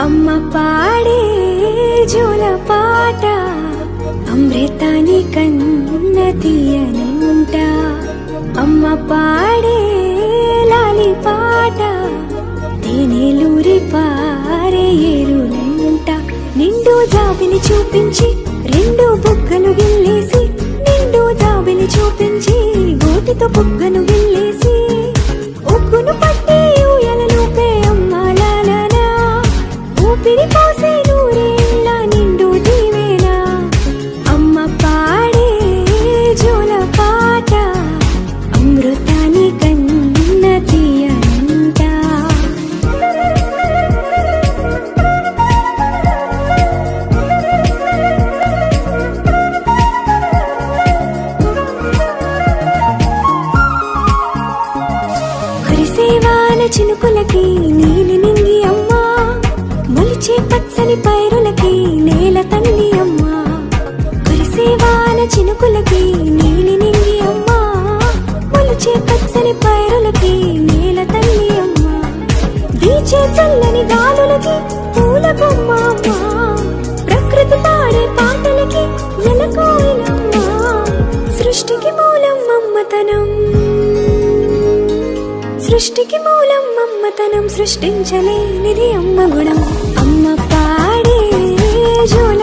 అమ్మ పాడే జోల పాట అమృతాని కన్న తీయనంట. అమ్మ పాడే లాలి పాట తేనెలూరి పారే ఏరులంట. నిండు జాబిలి చూపించి రెండు బుగ్గలు గిల్లేసి, నిండు జాబిలి చూపించి గోటితో బుగ్గను గిల్లేసి, ఉగ్గును పట్టి ఊయలలోపే అమ్మ లాలనా, ఊపిరి పోసే నూరేళ్ళ నిండు దీవేనా. అమ్మ పాడే జోల పాట అమృతాని కన్న తీయనంట. కురిసేవాన చినుకులకి నీలి నింగి అమ్మా, మొలిచే పచ్చని పైరులకి నేల తల్లి అమ్మా. కురిసేవాన చినుకులకి నీలి నింగి అమ్మా, మొలిచే పచ్చని పైరులకి నేల తల్లి అమ్మా. వీచే చల్లని గాలులకి పూల బొమ్మ అమ్మా, ప్రకృతి పాడే పాటలకి ఎలకోయిలమ్మా. సృష్టికి మూలం మమ్మతనం, సృష్టికి మూలం మమ్మతనం, సృష్టించలేనిది అమ్మ గుణం. అమ్మ పాడే జోల